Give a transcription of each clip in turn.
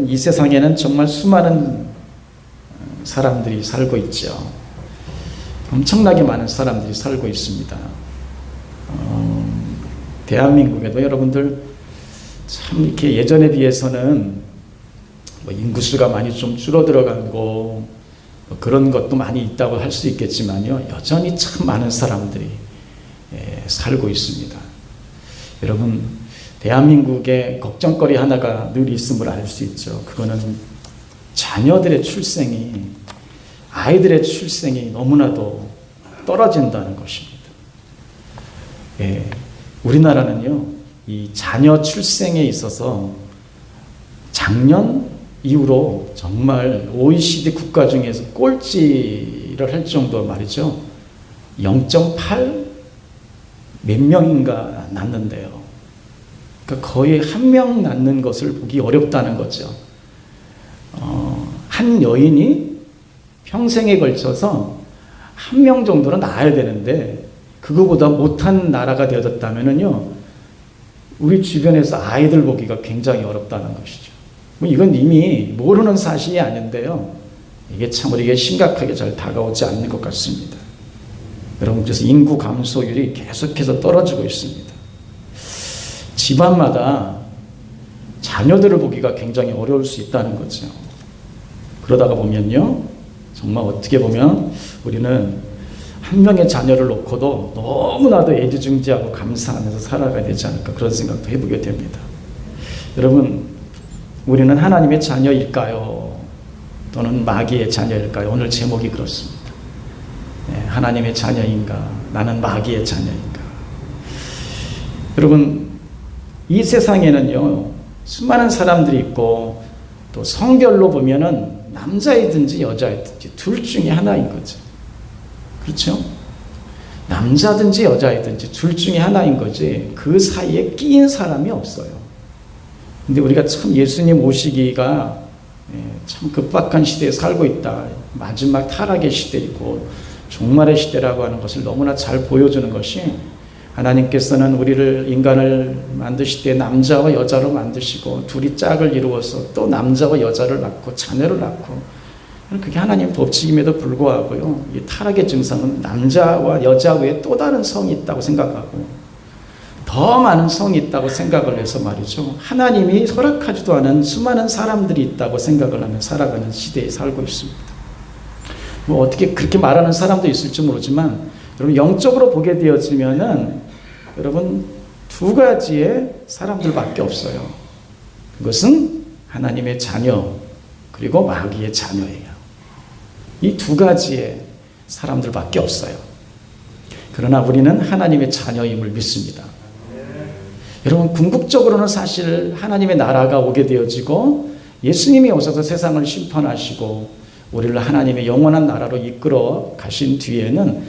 이 세상에는 정말 수많은 사람들이 살고 있죠. 엄청나게 많은 사람들이 살고 있습니다. 대한민국에도 여러분들 참 이렇게 예전에 비해서는 뭐 인구수가 많이 좀 줄어들어가고 뭐 그런 것도 많이 있다고 할 수 있겠지만요, 여전히 참 많은 사람들이 살고 있습니다. 여러분, 대한민국에 걱정거리 하나가 늘 있음을 알 수 있죠. 그거는 자녀들의 출생이, 아이들의 출생이 너무나도 떨어진다는 것입니다. 우리나라는요, 이 자녀 출생에 있어서 작년 이후로 정말 OECD 국가 중에서 꼴찌를 할 정도로 말이죠. 0.8 몇 명인가 낳는데요. 그러니까 거의 한 명 낳는 것을 보기 어렵다는 거죠. 한 여인이 평생에 걸쳐서 한 명 정도는 낳아야 되는데 그거보다 못한 나라가 되어졌다면은요, 우리 주변에서 아이들 보기가 굉장히 어렵다는 것이죠. 뭐 이건 이미 모르는 사실이 아닌데요, 이게 참 우리에게 심각하게 잘 다가오지 않는 것 같습니다. 여러분, 그래서 인구 감소율이 계속해서 떨어지고 있습니다. 집안마다 자녀들을 보기가 굉장히 어려울 수 있다는 거죠. 그러다가 보면요, 정말 어떻게 보면 우리는 한 명의 자녀를 놓고도 너무나도 애지중지하고 감사하면서 살아가야 되지 않을까, 그런 생각도 해보게 됩니다. 여러분, 우리는 하나님의 자녀일까요? 또는 마귀의 자녀일까요? 오늘 제목이 그렇습니다. 하나님의 자녀인가? 나는 마귀의 자녀인가? 여러분, 이 세상에는요, 수많은 사람들이 있고 또 성별로 보면은 남자이든지 여자이든지 둘 중에 하나인 거죠. 그렇죠? 남자든지 여자이든지 둘 중에 하나인 거지 그 사이에 끼인 사람이 없어요. 근데 우리가 참 예수님 오시기가 참 급박한 시대에 살고 있다. 마지막 타락의 시대이고 종말의 시대라고 하는 것을 너무나 잘 보여주는 것이, 하나님께서는 우리를, 인간을 만드실 때 남자와 여자로 만드시고 둘이 짝을 이루어서 또 남자와 여자를 낳고 자녀를 낳고, 그게 하나님 법칙임에도 불구하고요, 이 타락의 증상은 남자와 여자 외에 또 다른 성이 있다고 생각하고 더 많은 성이 있다고 생각을 해서 말이죠, 하나님이 허락하지도 않은 수많은 사람들이 있다고 생각을 하며 살아가는 시대에 살고 있습니다. 뭐 어떻게 그렇게 말하는 사람도 있을지 모르지만, 여러분, 영적으로 보게 되어지면은 여러분, 두 가지의 사람들밖에 없어요. 그것은 하나님의 자녀 그리고 마귀의 자녀예요. 이 두 가지의 사람들밖에 없어요. 그러나 우리는 하나님의 자녀임을 믿습니다. 여러분, 궁극적으로는 사실 하나님의 나라가 오게 되어지고 예수님이 오셔서 세상을 심판하시고 우리를 하나님의 영원한 나라로 이끌어 가신 뒤에는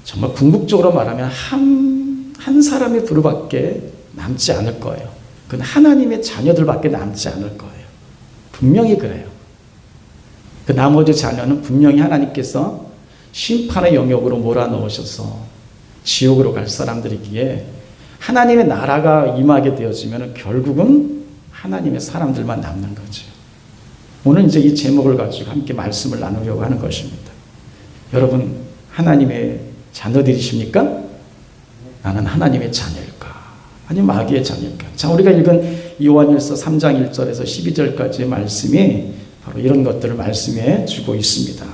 정말 궁극적으로 말하면 한 사람의 부류밖에 남지 않을 거예요. 그건 하나님의 자녀들밖에 남지 않을 거예요. 분명히 그래요. 그 나머지 자녀는 분명히 하나님께서 심판의 영역으로 몰아넣으셔서 지옥으로 갈 사람들이기에, 하나님의 나라가 임하게 되어지면 결국은 하나님의 사람들만 남는 거죠. 오늘 이제 이 제목을 가지고 함께 말씀을 나누려고 하는 것입니다. 여러분, 하나님의 자녀들이십니까? 나는 하나님의 자녀일까? 아니면 마귀의 자녀일까? 자, 우리가 읽은 요한일서 3장 1절에서 12절까지의 말씀이 바로 이런 것들을 말씀해 주고 있습니다.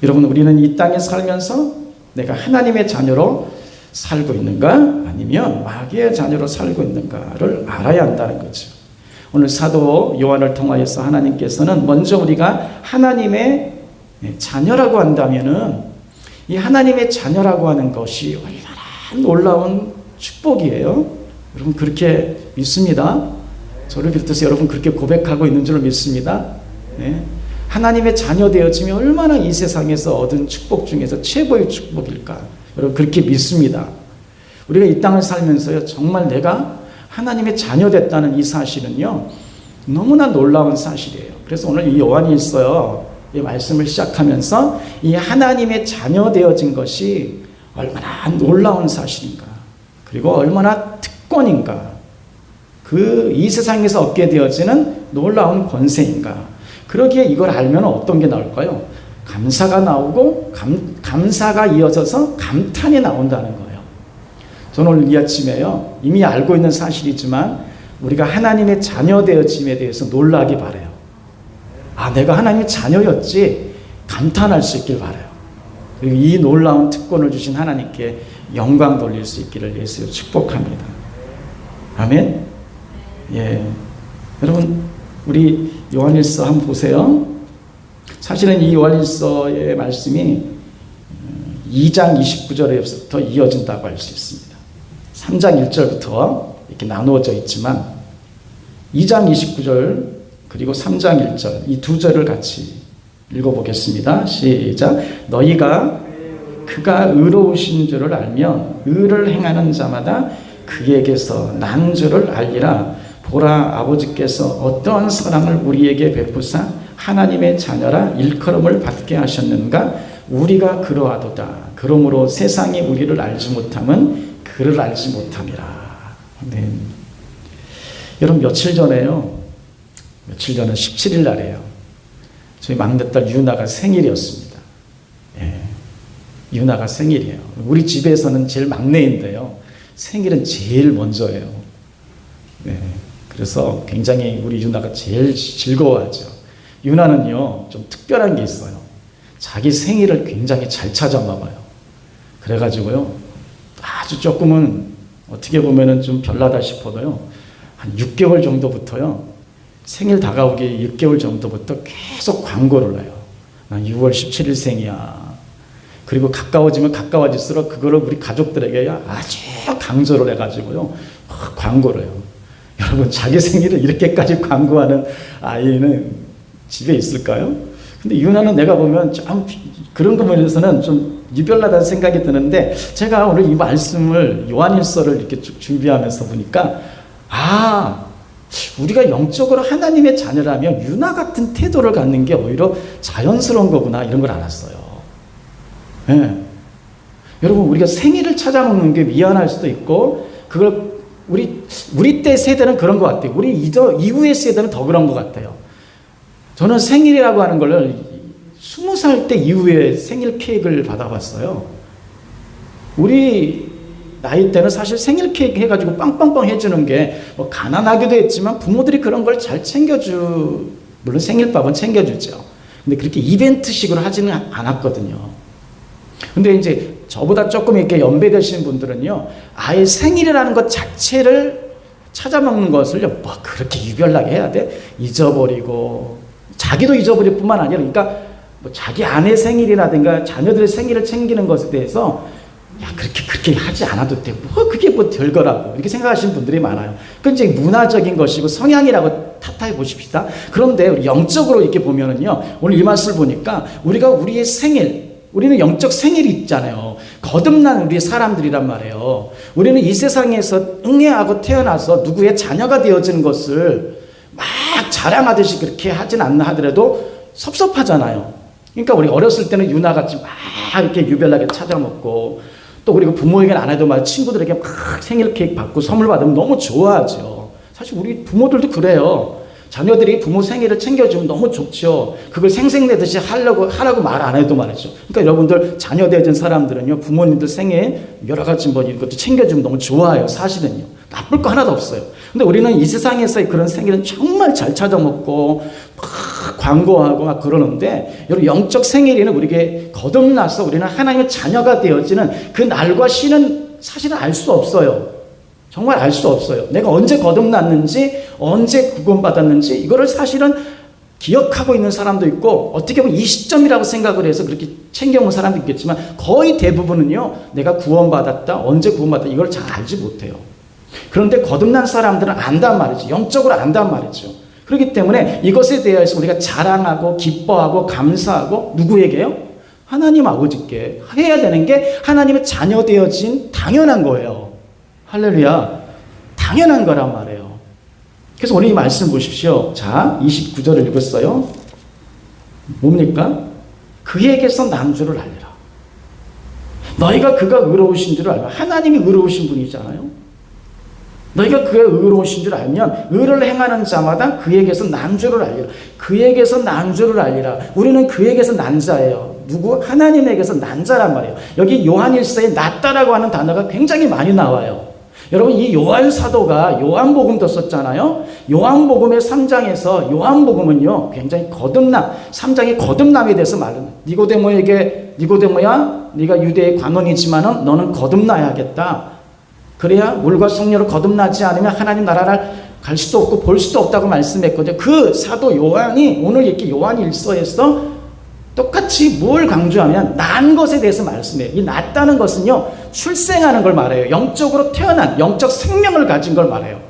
여러분, 우리는 이 땅에 살면서 내가 하나님의 자녀로 살고 있는가? 아니면 마귀의 자녀로 살고 있는가를 알아야 한다는 거죠. 오늘 사도 요한을 통하여서 하나님께서는 먼저 우리가 하나님의 자녀라고 한다면은, 이 하나님의 자녀라고 하는 것이 얼마나 놀라운 축복이에요. 여러분, 그렇게 믿습니다. 저를 비롯해서 여러분 그렇게 고백하고 있는 줄 믿습니다. 하나님의 자녀 되어지면 얼마나 이 세상에서 얻은 축복 중에서 최고의 축복일까? 여러분, 그렇게 믿습니다. 우리가 이 땅을 살면서요, 정말 내가 하나님의 자녀 됐다는 이 사실은요, 너무나 놀라운 사실이에요. 그래서 오늘 이 요한일서 이 말씀을 시작하면서 이 하나님의 자녀 되어진 것이 얼마나 놀라운 사실인가, 그리고 얼마나 특권인가, 그 이 세상에서 얻게 되어지는 놀라운 권세인가? 그러기에 이걸 알면 어떤 게 나올까요? 감사가 나오고 감사가 이어져서 감탄이 나온다는 거예요. 저는 오늘 이 아침에요, 이미 알고 있는 사실이지만 우리가 하나님의 자녀 되어짐에 대해서 놀라기 바라요. 아, 내가 하나님의 자녀였지, 감탄할 수 있길 바라요. 그리고 이 놀라운 특권을 주신 하나님께 영광 돌릴 수 있기를 예수로 축복합니다. 아멘. 예, 여러분 우리 요한일서 한번 보세요. 사실은 이 요한일서의 말씀이 2장 29절에부터 이어진다고 할 수 있습니다. 3장 1절부터 이렇게 나누어져 있지만 2장 29절 그리고 3장 1절 이 두 절을 같이 읽어보겠습니다. 시작. 너희가 그가 의로우신 줄을 알면 의를 행하는 자마다 그에게서 난 줄을 알리라. 보라, 아버지께서 어떠한 사랑을 우리에게 베푸사 하나님의 자녀라 일컬음을 받게 하셨는가. 우리가 그러하도다. 그러므로 세상이 우리를 알지 못함은 그를 알지 못함이라. 네. 여러분 며칠 전에 17일 날이에요. 저희 막내딸 유나가 생일이었습니다. 예, 유나가 생일이에요. 우리 집에서는 제일 막내인데요, 생일은 제일 먼저예요. 네, 그래서 굉장히 우리 유나가 제일 즐거워하죠. 유나는요, 좀 특별한 게 있어요. 자기 생일을 굉장히 잘 찾아나 봐요. 그래가지고요, 아주 조금은 어떻게 보면은 좀 별나다 싶어도요, 한 6개월 정도부터요, 생일 다가오기 6개월 정도부터 계속 광고를 해요. 난 6월 17일 생이야. 그리고 가까워지면 가까워질수록 그거를 우리 가족들에게 아주 강조를 해가지고요, 광고를 해요. 여러분, 자기 생일을 이렇게까지 광고하는 아이는 집에 있을까요? 근데 유나는 내가 보면 좀 그런 부분에서는 좀 유별나다는 생각이 드는데, 제가 오늘 이 말씀을 요한일서를 이렇게 쭉 준비하면서 보니까, 우리가 영적으로 하나님의 자녀라면 유나 같은 태도를 갖는 게 오히려 자연스러운 거구나, 이런 걸 알았어요. 네. 여러분, 우리가 생일을 찾아먹는 게 미안할 수도 있고, 그걸 우리 때 세대는 그런 것 같아요. 우리 이후의 세대는 더 그런 것 같아요. 저는 생일이라고 하는 걸 20살 때 이후에 생일 케이크를 받아봤어요. 우리 나이 때는 사실 생일 케이크 해가지고 빵빵빵 해주는 게 뭐 가난하기도 했지만 부모들이 그런 걸 잘 물론 생일밥은 챙겨주죠. 근데 그렇게 이벤트식으로 하지는 않았거든요. 근데 이제 저보다 조금 이렇게 연배되신 분들은요, 아예 생일이라는 것 자체를 찾아먹는 것을 뭐 그렇게 유별나게 해야 돼? 잊어버리고, 자기도 잊어버릴 뿐만 아니라, 그러니까 뭐 자기 아내 생일이라든가 자녀들의 생일을 챙기는 것에 대해서 그렇게 하지 않아도 돼. 그게 뭐 별거라고 이렇게 생각하시는 분들이 많아요. 그건 이제 문화적인 것이고 성향이라고 탓해 보십시다. 그런데 영적으로 이렇게 보면은요, 오늘 이 말씀을 보니까 우리의 우리는 영적 생일이 있잖아요. 거듭난 우리의 사람들이란 말이에요. 우리는 이 세상에서 응애하고 태어나서 누구의 자녀가 되어지는 것을 막 자랑하듯이 그렇게 하진 않나 하더라도 섭섭하잖아요. 그러니까 우리 어렸을 때는 유나같이 막 이렇게 유별나게 찾아먹고, 또 그리고 부모에게는 안 해도 막 친구들에게 막 생일 케이크 받고 선물 받으면 너무 좋아하죠. 사실 우리 부모들도 그래요. 자녀들이 부모 생일을 챙겨주면 너무 좋죠. 그걸 생색내듯이 하라고 말 안 해도 말이죠. 그러니까 여러분들 자녀 되어진 사람들은요, 부모님들 생일 여러 가지 뭐 이런 것도 챙겨주면 너무 좋아해요. 사실은요. 나쁠 거 하나도 없어요. 근데 우리는 이 세상에서의 그런 생일은 정말 잘 찾아먹고 막 광고하고 막 그러는데, 여러분, 영적 생일에는 우리에게 거듭나서 우리는 하나님의 자녀가 되어지는 그 날과 시는 사실은 알 수 없어요. 정말 알 수 없어요. 내가 언제 거듭났는지, 언제 구원받았는지 이거를 사실은 기억하고 있는 사람도 있고, 어떻게 보면 이 시점이라고 생각을 해서 그렇게 챙겨온 사람도 있겠지만, 거의 대부분은요, 내가 구원받았다, 언제 구원받았다, 이걸 잘 알지 못해요. 그런데 거듭난 사람들은 안단 말이죠. 영적으로 안단 말이죠. 그렇기 때문에 이것에 대해서 우리가 자랑하고 기뻐하고 감사하고, 누구에게요? 하나님 아버지께 해야 되는 게 하나님의 자녀 되어진 당연한 거예요. 할렐루야. 당연한 거란 말이에요. 그래서 오늘 이 말씀 보십시오. 자, 29절을 읽었어요. 뭡니까? 그에게서 난 줄을 알리라. 너희가 그가 의로우신 줄을 알라. 하나님이 의로우신 분이잖아요. 너희가 그의 의로우신 줄 알면 의를 행하는 자마다 그에게서 난 줄을 알리라. 그에게서 난 줄을 알리라. 우리는 그에게서 난 자예요. 누구? 하나님에게서 난 자란 말이에요. 여기 요한일서에 낫다라고 하는 단어가 굉장히 많이 나와요. 여러분, 이 요한 사도가 요한복음도 썼잖아요. 요한복음의 3장에서 요한복음은요 굉장히 거듭남, 3장의 거듭남에 대해서 말합니다. 니고데모에게 니고데모야, 네가 유대의 관원이지만은 너는 거듭나야겠다. 그래야 물과 성령으로 거듭나지 않으면 하나님 나라를 갈 수도 없고 볼 수도 없다고 말씀했거든요. 그 사도 요한이 오늘 이렇게 요한일서에서 똑같이 뭘 강조하면 난 것에 대해서 말씀해요. 이 낫다는 것은요 출생하는 걸 말해요. 영적으로 태어난 영적 생명을 가진 걸 말해요.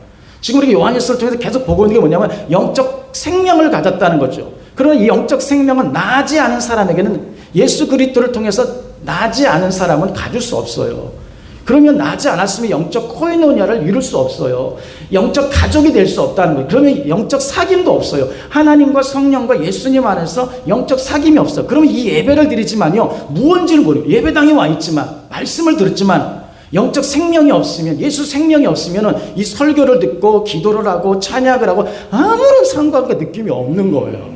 지금 우리가 요한일서를 통해서 계속 보고 있는 게 뭐냐면 영적 생명을 가졌다는 거죠. 그러나 이 영적 생명은 나지 않은 사람에게는 예수 그리스도를 통해서 나지 않은 사람은 가질 수 없어요. 그러면 나지 않았으면 영적 코이노니아를 이룰 수 없어요. 영적 가족이 될 수 없다는 거예요. 그러면 영적 사귐도 없어요. 하나님과 성령과 예수님 안에서 영적 사귐이 없어요. 그러면 이 예배를 드리지만요 무언지를 모르고 예배당에 와 있지만 말씀을 들었지만 영적 생명이 없으면, 예수 생명이 없으면 이 설교를 듣고 기도를 하고 찬양을 하고 아무런 상관과 느낌이 없는 거예요.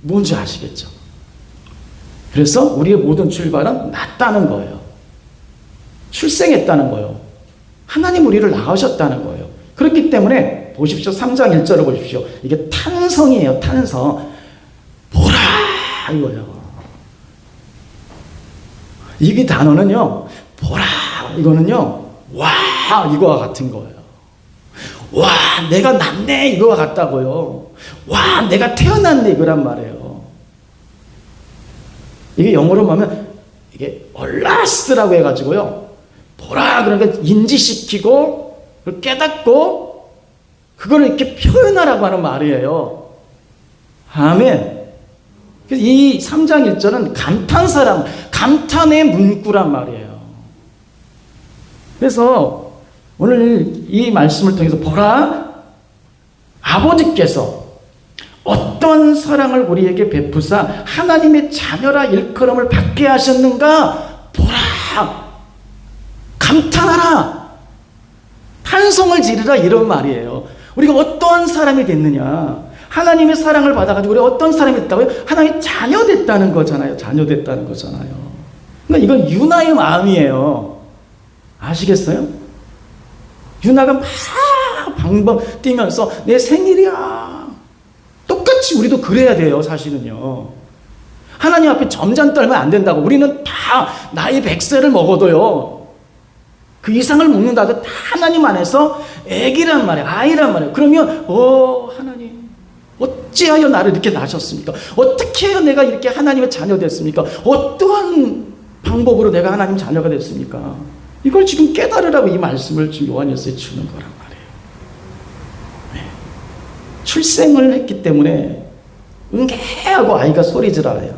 뭔지 아시겠죠? 그래서 우리의 모든 출발은 낫다는 거예요. 출생했다는 거예요. 하나님 우리를 낳으셨다는 거예요. 그렇기 때문에 보십시오. 3장 1절을 보십시오. 이게 탄성이에요. 탄성. 보라 이거예요. 이 단어는요. 보라 이거는요. 와 이거와 같은 거예요. 와 내가 낳네 이거와 같다고요. 와 내가 태어났네 이거란 말이에요. 이게 영어로 보면 이게 얼라스라고 해가지고요. 보라 그러니까 인지시키고 깨닫고 그걸 이렇게 표현하라고 하는 말이에요. 아멘. 이 3장 1절은 감탄사랑 감탄의 문구란 말이에요. 그래서 오늘 이 말씀을 통해서 보라 아버지께서 어떤 사랑을 우리에게 베푸사 하나님의 자녀라 일컬음을 받게 하셨는가 보라 감탄하라 탄성을 지르라 이런 말이에요. 우리가 어떠한 사람이 됐느냐 하나님의 사랑을 받아가지고 우리가 어떤 사람이 됐다고요? 하나님의 자녀 됐다는 거잖아요. 자녀 됐다는 거잖아요. 그러니까 이건 유나의 마음이에요. 아시겠어요? 유나가 막 방방 뛰면서 내 생일이야 똑같이 우리도 그래야 돼요. 사실은요 하나님 앞에 점잖 떨면 안 된다고. 우리는 다 나이 100세를 먹어도요 그 이상을 먹는다도 다 하나님 안에서 애기란 말이에요. 아이란 말이에요. 그러면 하나님 어찌하여 나를 이렇게 낳으셨습니까? 어떻게 해야 내가 이렇게 하나님의 자녀 됐습니까? 어떠한 방법으로 내가 하나님 자녀가 됐습니까? 이걸 지금 깨달으라고 이 말씀을 지금 요한일서에 주는 거란 말이에요. 네. 출생을 했기 때문에 응애하고 아이가 소리질러요.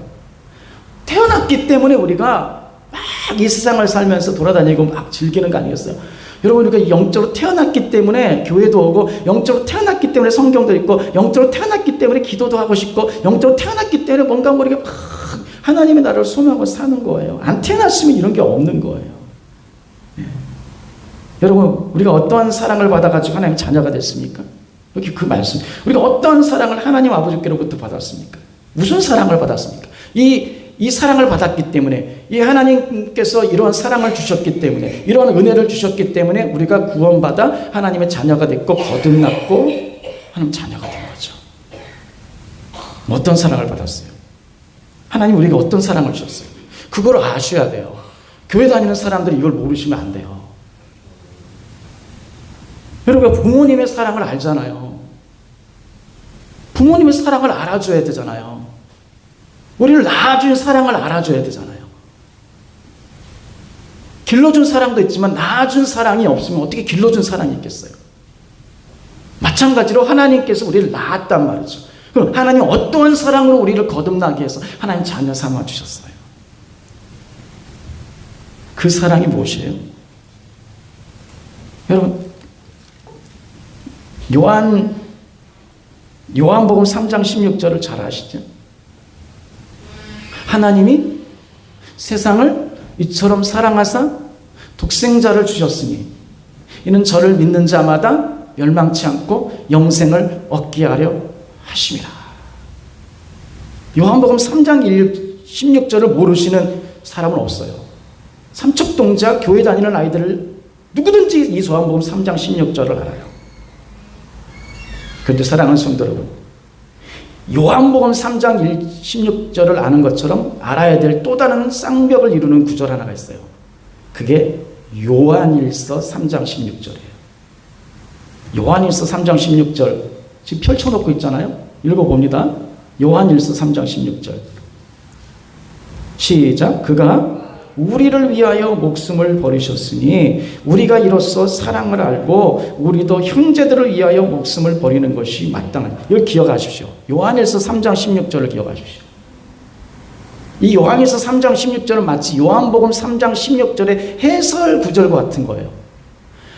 태어났기 때문에 우리가 막 이 세상을 살면서 돌아다니고 막 즐기는 거 아니겠어요? 여러분 우리가 영적으로 태어났기 때문에 교회도 오고 영적으로 태어났기 때문에 성경도 읽고 영적으로 태어났기 때문에 기도도 하고 싶고 영적으로 태어났기 때문에 뭔가 우리가 막 하나님의 나라를 소망하고 사는 거예요. 안 태어났으면 이런 게 없는 거예요. 네. 여러분 우리가 어떠한 사랑을 받아가지고 하나님 자녀가 됐습니까? 여기 그 말씀 우리가 어떠한 사랑을 하나님 아버지께로부터 받았습니까? 무슨 사랑을 받았습니까? 이 사랑을 받았기 때문에 이 하나님께서 이러한 사랑을 주셨기 때문에 이러한 은혜를 주셨기 때문에 우리가 구원받아 하나님의 자녀가 됐고 거듭났고 하나님 자녀가 된 거죠. 어떤 사랑을 받았어요? 하나님 우리가 어떤 사랑을 주셨어요? 그걸 아셔야 돼요. 교회 다니는 사람들이 이걸 모르시면 안 돼요. 여러분 부모님의 사랑을 알잖아요. 부모님의 사랑을 알아줘야 되잖아요. 우리를 낳아준 사랑을 알아줘야 되잖아요. 길러준 사랑도 있지만 낳아준 사랑이 없으면 어떻게 길러준 사랑이 있겠어요? 마찬가지로 하나님께서 우리를 낳았단 말이죠. 그럼 하나님 어떠한 사랑으로 우리를 거듭나게 해서 하나님 자녀 삼아주셨어요? 그 사랑이 무엇이에요? 여러분 요한복음 3장 16절을 잘 아시죠? 하나님이 세상을 이처럼 사랑하사 독생자를 주셨으니 이는 저를 믿는 자마다 멸망치 않고 영생을 얻게 하려 하심이라. 요한복음 3장 16절을 모르시는 사람은 없어요. 삼척동자 교회 다니는 아이들을 누구든지 이 요한복음 3장 16절을 알아요. 그런데 사랑하는 성도 여러분, 요한복음 3장 16절을 아는 것처럼 알아야 될 또 다른 쌍벽을 이루는 구절 하나가 있어요. 그게 요한일서 3장 16절이에요. 요한일서 3장 16절 지금 펼쳐놓고 있잖아요. 읽어봅니다. 요한일서 3장 16절 시작. 그가 우리를 위하여 목숨을 버리셨으니 우리가 이로써 사랑을 알고 우리도 형제들을 위하여 목숨을 버리는 것이 마땅하니. 이걸 기억하십시오. 요한일서 3장 16절을 기억하십시오. 이 요한일서 3장 16절은 마치 요한복음 3장 16절의 해설 구절과 같은 거예요.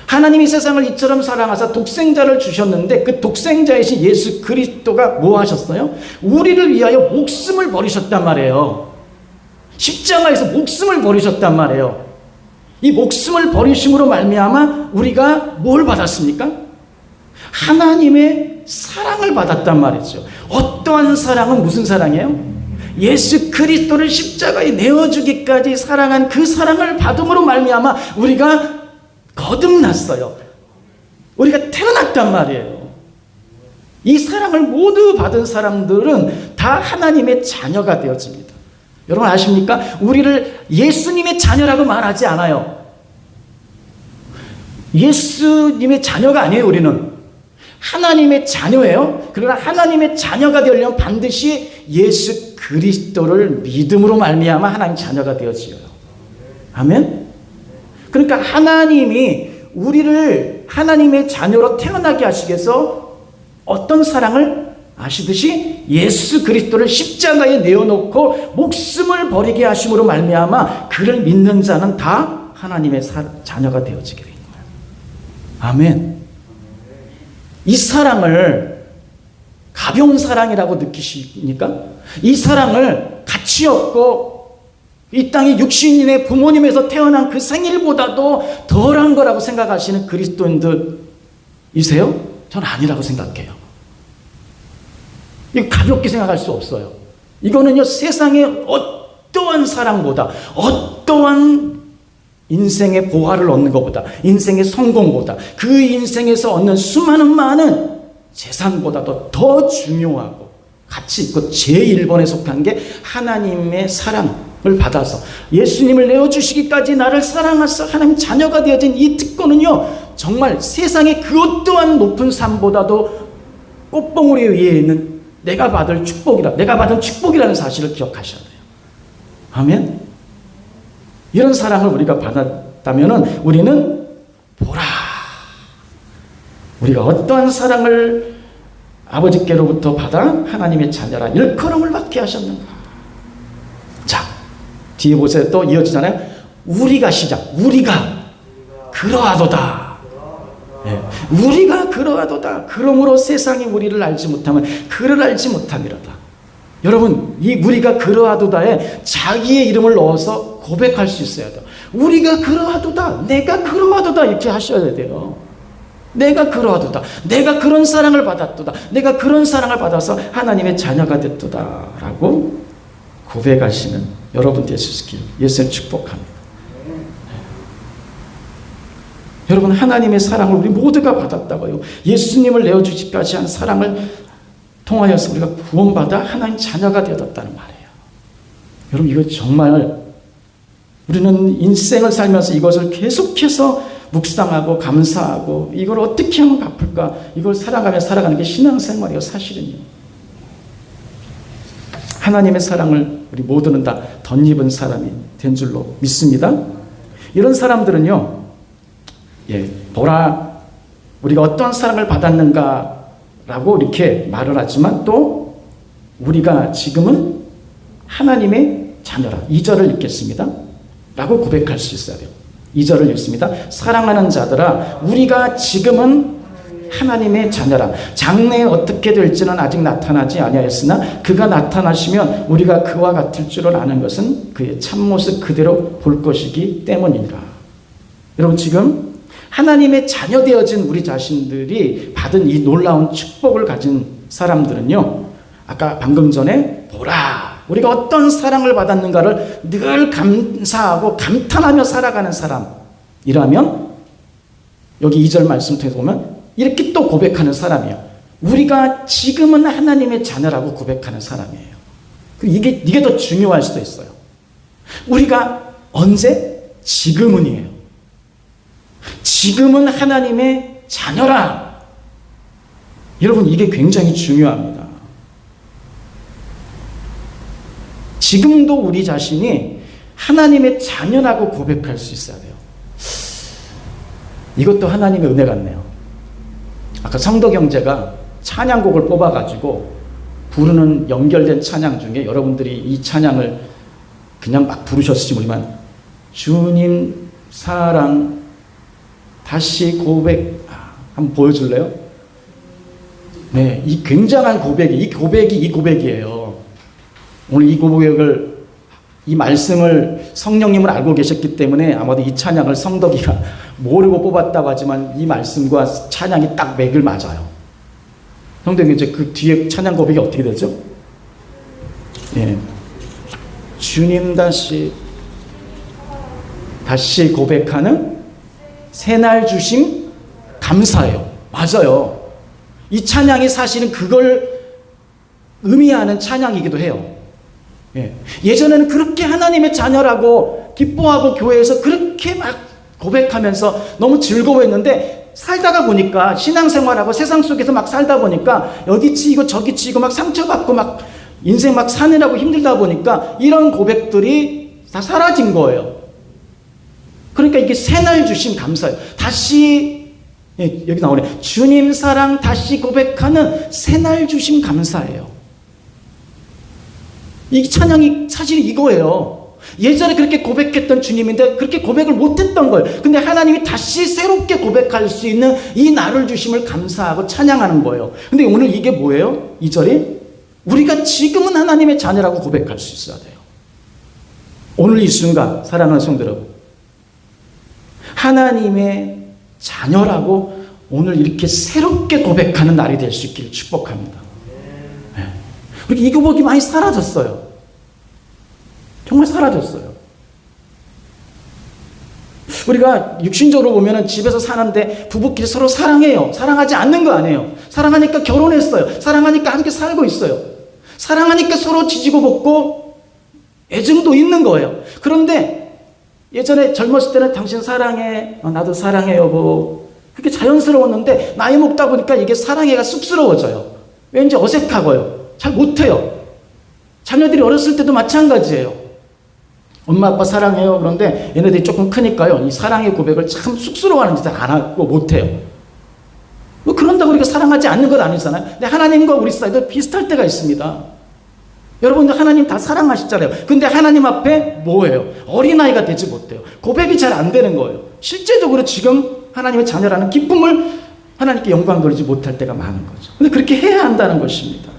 하나님이 세상을 이처럼 사랑하사 독생자를 주셨는데 그 독생자이신 예수 그리스도가 뭐 하셨어요? 우리를 위하여 목숨을 버리셨단 말이에요. 십자가에서 목숨을 버리셨단 말이에요. 이 목숨을 버리심으로 말미암아 우리가 뭘 받았습니까? 하나님의 사랑을 받았단 말이죠. 어떠한 사랑은 무슨 사랑이에요? 예수 그리스도를 십자가에 내어주기까지 사랑한 그 사랑을 받음으로 말미암아 우리가 거듭났어요. 우리가 태어났단 말이에요. 이 사랑을 모두 받은 사람들은 다 하나님의 자녀가 되어집니다. 여러분 아십니까? 우리를 예수님의 자녀라고 말하지 않아요. 예수님의 자녀가 아니에요. 우리는 하나님의 자녀예요. 그러나 하나님의 자녀가 되려면 반드시 예수 그리스도를 믿음으로 말미암아 하나님 자녀가 되어지요. 아멘. 그러니까 하나님이 우리를 하나님의 자녀로 태어나게 하시기 위해서 어떤 사랑을 아시듯이 예수 그리스도를 십자가에 내어놓고 목숨을 버리게 하심으로 말미암아 그를 믿는 자는 다 하나님의 자녀가 되어지게 된 거예요. 아멘. 이 사랑을 가벼운 사랑이라고 느끼십니까? 이 사랑을 가치 없고 이 땅에 육신인의 부모님에서 태어난 그 생일보다도 덜한 거라고 생각하시는 그리스도인들이세요? 저는 아니라고 생각해요. 이거 가볍게 생각할 수 없어요. 이거는요, 세상의 어떠한 사랑보다, 어떠한 인생의 보화를 얻는 것보다, 인생의 성공보다, 그 인생에서 얻는 수많은 많은 재산보다도 더 중요하고 가치 있고 제1번에 속한 게 하나님의 사랑을 받아서 예수님을 내어주시기까지 나를 사랑하사 하나님 자녀가 되어진 이 특권은요, 정말 세상의 그 어떠한 높은 산보다도 꽃봉오리 위에 있는 내가 받은 축복이라는 사실을 기억하셔야 돼요. 아멘. 이런 사랑을 우리가 받았다면 우리는 보라, 우리가 어떠한 사랑을 아버지께로부터 받아 하나님의 자녀라 일컬음을 받게 하셨는가. 자, 뒤에 보세요. 또 이어지잖아요. 우리가 시작. 우리가 그러하도다. 네. 우리가 그러하도다. 그러므로 세상이 우리를 알지 못하면 그를 알지 못함이로다. 여러분, 이 우리가 그러하도다에 자기의 이름을 넣어서 고백할 수 있어야 돼요. 우리가 그러하도다. 내가 그러하도다. 이렇게 하셔야 돼요. 내가 그러하도다. 내가 그런 사랑을 받았도다. 내가 그런 사랑을 받아서 하나님의 자녀가 됐도다. 라고 고백하시는 여러분 되시길 예수님 축복합니다. 여러분, 하나님의 사랑을 우리 모두가 받았다고요. 예수님을 내어주기까지 한 사랑을 통하여서 우리가 구원받아 하나님 자녀가 되었다는 말이에요. 여러분, 이거 정말 우리는 인생을 살면서 이것을 계속해서 묵상하고 감사하고 이걸 어떻게 하면 갚을까, 이걸 살아가며 살아가는 게 신앙생활이에요. 사실은요, 하나님의 사랑을 우리 모두는 다 덧입은 사람이 된 줄로 믿습니다. 이런 사람들은요, 보라, 우리가 어떠한 사랑을 받았는가 라고 이렇게 말을 하지만 또 우리가 지금은 하나님의 자녀라. 2절을 읽겠습니다. 라고 고백할 수 있어야 돼요. 2절을 읽습니다. 사랑하는 자들아, 우리가 지금은 하나님의 자녀라. 장래에 어떻게 될지는 아직 나타나지 아니하였으나 그가 나타나시면 우리가 그와 같을 줄을 아는 것은 그의 참모습 그대로 볼 것이기 때문이라. 여러분, 지금 하나님의 자녀 되어진 우리 자신들이 받은 이 놀라운 축복을 가진 사람들은요, 아까 방금 전에 보라, 우리가 어떤 사랑을 받았는가를 늘 감사하고 감탄하며 살아가는 사람이라면, 여기 2절 말씀 통해서 보면 이렇게 또 고백하는 사람이에요. 우리가 지금은 하나님의 자녀라고 고백하는 사람이에요. 이게 더 중요할 수도 있어요. 우리가 언제? 지금은이에요. 지금은 하나님의 자녀라. 여러분, 이게 굉장히 중요합니다. 지금도 우리 자신이 하나님의 자녀라고 고백할 수 있어야 돼요. 이것도 하나님의 은혜 같네요. 아까 성도 경제가 찬양곡을 뽑아가지고 부르는 연결된 찬양 중에 여러분들이 이 찬양을 그냥 막 부르셨을지 모르지만, 주님 사랑 다시 고백, 한번 보여줄래요? 네, 이 굉장한 고백이, 이 고백이에요. 오늘 이 고백을, 이 말씀을 성령님을 알고 계셨기 때문에 아마도 이 찬양을 성덕이가 모르고 뽑았다고 하지만 이 말씀과 찬양이 딱 맥을 맞아요. 성덕이 이제 그 뒤에 찬양 고백이 어떻게 되죠? 예. 주님 다시 고백하는 새날 주심 감사해요. 맞아요. 이 찬양이 사실은 그걸 의미하는 찬양이기도 해요. 예. 예전에는 그렇게 하나님의 자녀라고 기뻐하고 교회에서 그렇게 막 고백하면서 너무 즐거워했는데, 살다가 보니까, 신앙생활하고 세상 속에서 막 살다 보니까 여기 치이고 저기 치이고 막 상처받고 막 인생 막 사느라고 힘들다 보니까 이런 고백들이 다 사라진 거예요. 그러니까 이게 새날 주심 감사해요. 다시, 예, 여기 나오네. 주님 사랑 다시 고백하는 새날 주심 감사해요. 이 찬양이 사실 이거예요. 예전에 그렇게 고백했던 주님인데 그렇게 고백을 못했던 거예요. 근데 하나님이 다시 새롭게 고백할 수 있는 이 나를 주심을 감사하고 찬양하는 거예요. 근데 오늘 이게 뭐예요? 2절이 우리가 지금은 하나님의 자녀라고 고백할 수 있어야 돼요. 오늘 이 순간 사랑하는 성도 여러분, 하나님의 자녀라고 오늘 이렇게 새롭게 고백하는 날이 될 수 있기를 축복합니다. 네. 우리 이 고백이 많이 사라졌어요. 정말 사라졌어요. 우리가 육신적으로 보면 집에서 사는데 부부끼리 서로 사랑해요. 사랑하지 않는 거 아니에요. 사랑하니까 결혼했어요. 사랑하니까 함께 살고 있어요. 사랑하니까 서로 지지고 볶고 애증도 있는 거예요. 그런데 예전에 젊었을 때는 당신 사랑해, 나도 사랑해 여보, 그게 자연스러웠는데 나이 먹다 보니까 이게 사랑해가 쑥스러워져요. 왠지 어색하고요. 잘 못해요. 자녀들이 어렸을 때도 마찬가지예요. 엄마 아빠 사랑해요. 그런데 얘네들이 조금 크니까요, 이 사랑의 고백을 참 쑥스러워하는 짓을 안 하고 못해요. 뭐 그런다고 우리가 사랑하지 않는 건 아니잖아요. 근데 하나님과 우리 사이도 비슷할 때가 있습니다. 여러분들 하나님 다 사랑하시잖아요. 근데 하나님 앞에 뭐예요? 어린아이가 되지 못해요. 고백이 잘 안 되는 거예요. 실제적으로 지금 하나님의 자녀라는 기쁨을 하나님께 영광 돌리지 못할 때가 많은 거죠. 근데 그렇게 해야 한다는 것입니다.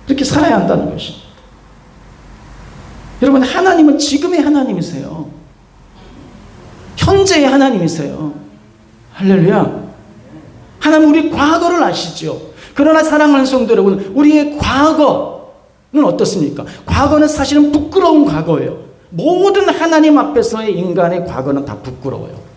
그렇게 살아야 한다는 것입니다. 여러분, 하나님은 지금의 하나님이세요. 현재의 하나님이세요. 할렐루야. 하나님 우리 과거를 아시죠. 그러나 사랑하는 성도 여러분, 우리의 과거는 어떻습니까? 과거는 사실은 부끄러운 과거예요. 모든 하나님 앞에서의 인간의 과거는 다 부끄러워요.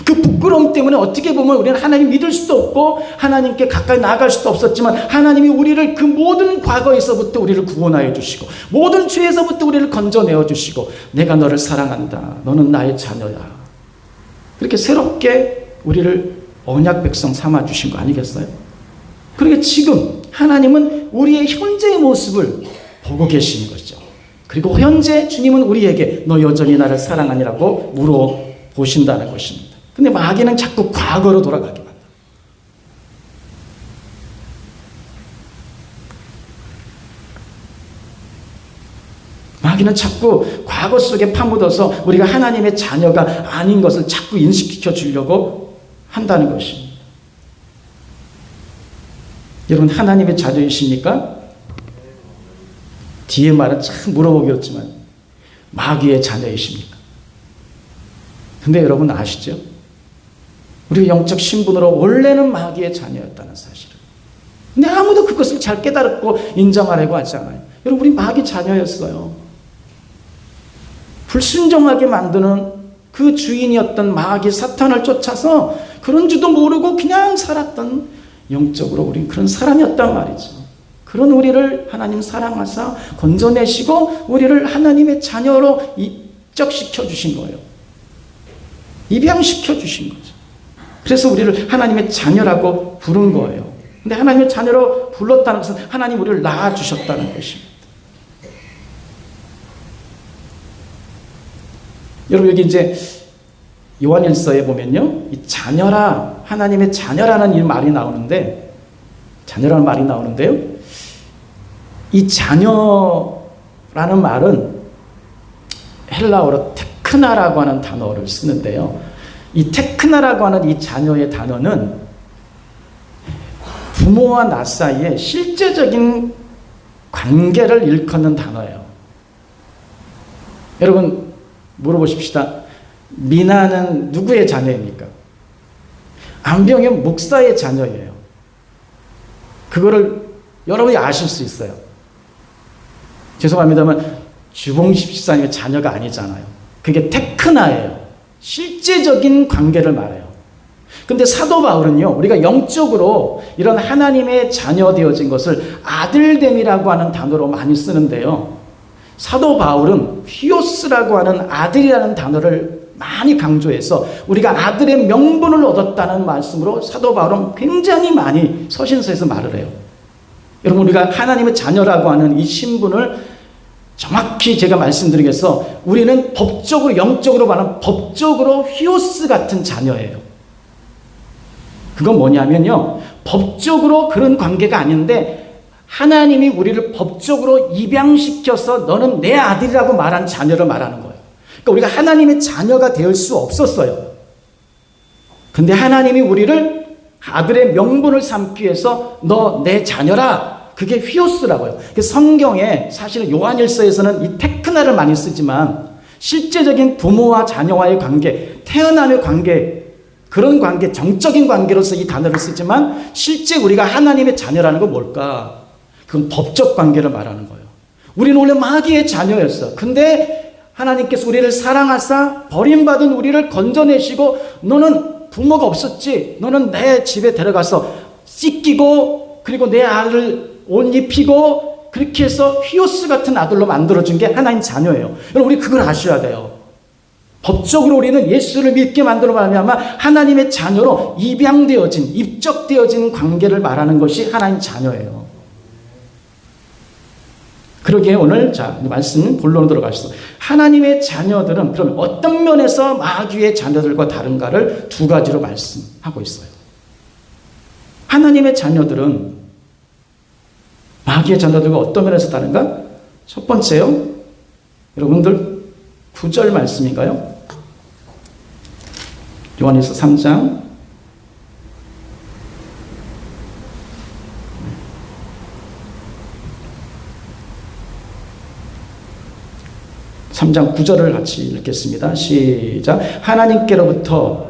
그 부끄러움 때문에 어떻게 보면 우리는 하나님 믿을 수도 없고 하나님께 가까이 나아갈 수도 없었지만, 하나님이 우리를 그 모든 과거에서부터 우리를 구원하여 주시고 모든 죄에서부터 우리를 건져내어 주시고, 내가 너를 사랑한다, 너는 나의 자녀야, 그렇게 새롭게 우리를 언약 백성 삼아 주신 거 아니겠어요? 그러니까 지금 하나님은 우리의 현재의 모습을 보고 계시는 거죠. 그리고 현재 주님은 우리에게 너 여전히 나를 사랑하니라고 물어보신다는 것입니다. 근데 마귀는 자꾸 과거로 돌아가게 만들어요. 마귀는 자꾸 과거 속에 파묻어서 우리가 하나님의 자녀가 아닌 것을 자꾸 인식시켜 주려고 한다는 것입니다. 여러분, 하나님의 자녀이십니까? 뒤에 말은 참 물어보기였지만 마귀의 자녀이십니까? 근데 여러분 아시죠? 우리가 영적 신분으로 원래는 마귀의 자녀였다는 사실을. 근데 아무도 그것을 잘 깨달았고 인정하려고 하지 않아요. 여러분, 우리 마귀 자녀였어요. 불순종하게 만드는 그 주인이었던 마귀 사탄을 쫓아서 그런 줄도 모르고 그냥 살았던, 영적으로 우리 그런 사람이었단 말이죠. 그런 우리를 하나님 사랑하사 건져내시고 우리를 하나님의 자녀로 입적시켜 주신 거예요. 입양시켜 주신 거죠. 그래서 우리를 하나님의 자녀라고 부른 거예요. 근데 하나님의 자녀로 불렀다는 것은 하나님 우리를 낳아주셨다는 것입니다. 여러분, 여기 이제 요한일서에 보면요, 이 자녀라, 하나님의 자녀라는 이 말이 나오는데, 자녀라는 말이 나오는데요, 이 자녀라는 말은 헬라어로 테크나라고 하는 단어를 쓰는데요, 이 테크나라고 하는 이 자녀의 단어는 부모와 나 사이에 실제적인 관계를 일컫는 단어예요. 여러분, 물어보십시다. 미나는 누구의 자녀입니까? 안병현 목사의 자녀예요. 그거를 여러분이 아실 수 있어요. 죄송합니다만 주봉십 집사님의 자녀가 아니잖아요. 그게 테크나예요. 실제적인 관계를 말해요. 근데 사도 바울은요, 우리가 영적으로 이런 하나님의 자녀 되어진 것을 아들됨이라고 하는 단어로 많이 쓰는데요, 사도 바울은 휘오스라고 하는 아들이라는 단어를 많이 강조해서 우리가 아들의 명분을 얻었다는 말씀으로 사도 바울은 굉장히 많이 서신서에서 말을 해요. 여러분, 우리가 하나님의 자녀라고 하는 이 신분을 정확히 제가 말씀드리겠어, 우리는 법적으로, 영적으로 말하면 법적으로 휘오스 같은 자녀예요. 그건 뭐냐면요, 법적으로 그런 관계가 아닌데 하나님이 우리를 법적으로 입양시켜서 너는 내 아들이라고 말한 자녀를 말하는 거예요. 그러니까 우리가 하나님의 자녀가 될 수 없었어요. 근데 하나님이 우리를 아들의 명분을 삼기 위해서 너 내 자녀라, 그게 휘오스라고요. 성경에 사실은 요한일서에서는 이 테크나를 많이 쓰지만 실제적인 부모와 자녀와의 관계, 태어남의 관계, 그런 관계, 정적인 관계로서 이 단어를 쓰지만 실제 우리가 하나님의 자녀라는 건 뭘까? 그건 법적 관계를 말하는 거예요. 우리는 원래 마귀의 자녀였어. 근데 하나님께서 우리를 사랑하사 버림받은 우리를 건져내시고 너는 부모가 없었지. 너는 내 집에 데려가서 씻기고 그리고 내 아들을 옷 입히고 그렇게 해서 휘오스 같은 아들로 만들어준 게 하나님 자녀예요. 여러분, 우리 그걸 아셔야 돼요. 법적으로 우리는 예수를 믿게 만들어 말미암아 하나님의 자녀로 입양되어진, 입적되어진 관계를 말하는 것이 하나님 자녀예요. 그러기에 오늘 말씀 본론으로 들어가시죠. 하나님의 자녀들은 그럼 어떤 면에서 마귀의 자녀들과 다른가를 두 가지로 말씀하고 있어요. 하나님의 자녀들은 마귀의 자녀들과 어떤 면에서 다른가? 첫 번째요, 여러분들 9절 말씀인가요? 요한일서 3장 3장 9절을 같이 읽겠습니다. 시작. 하나님께로부터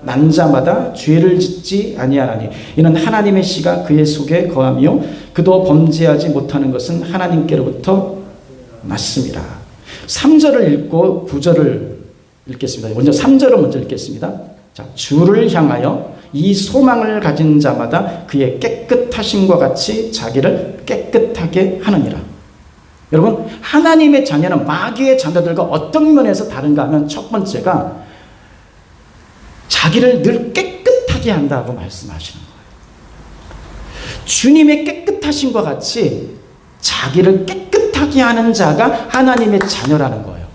난 자마다 죄를 짓지 아니하나니 이는 하나님의 씨가 그의 속에 거하며 그도 범죄하지 못하는 것은 하나님께로부터 났습니다. 3절을 읽고 9절을 읽겠습니다. 먼저 3절을 먼저 읽겠습니다. 자, 주를 향하여 이 소망을 가진 자마다 그의 깨끗하심과 같이 자기를 깨끗하게 하느니라. 여러분, 하나님의 자녀는 마귀의 자녀들과 어떤 면에서 다른가 하면 첫 번째가 자기를 늘 깨끗하게 한다고 말씀하시는 거예요. 주님의 깨끗하심과 같이 자기를 깨끗하게 하는 자가 하나님의 자녀라는 거예요.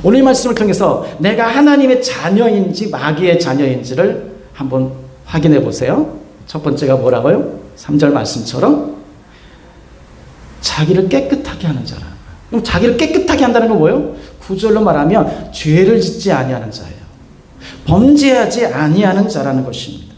오늘 이 말씀을 통해서 내가 하나님의 자녀인지 마귀의 자녀인지를 한번 확인해 보세요. 첫 번째가 뭐라고요? 3절 말씀처럼 자기를 깨끗하게 하는 자라는 거예요. 그럼 자기를 깨끗하게 한다는 건 뭐예요? 9절로 말하면 죄를 짓지 아니하는 자예요. 범죄하지 아니하는 자라는 것입니다.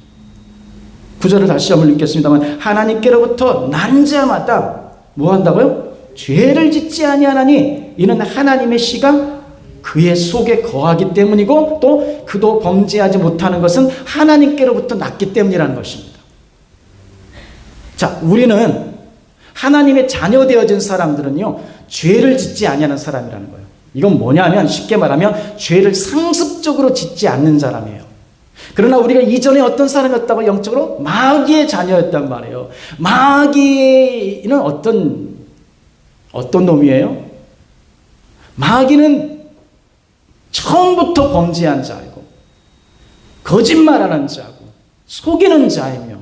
9절을 다시 한번 읽겠습니다만 하나님께로부터 난 자마다 뭐 한다고요? 죄를 짓지 아니하나니 이는 하나님의 씨가 그의 속에 거하기 때문이고 또 그도 범죄하지 못하는 것은 하나님께로부터 났기 때문이라는 것입니다. 자, 우리는 하나님의 자녀 되어진 사람들은요, 죄를 짓지 아니하는 사람이라는 거예요. 이건 뭐냐면 쉽게 말하면 죄를 상습적으로 짓지 않는 사람이에요. 그러나 우리가 이전에 어떤 사람이었다고 영적으로? 마귀의 자녀였단 말이에요. 마귀는 어떤 놈이에요? 마귀는 처음부터 범죄한 자이고 거짓말하는 자고 속이는 자이며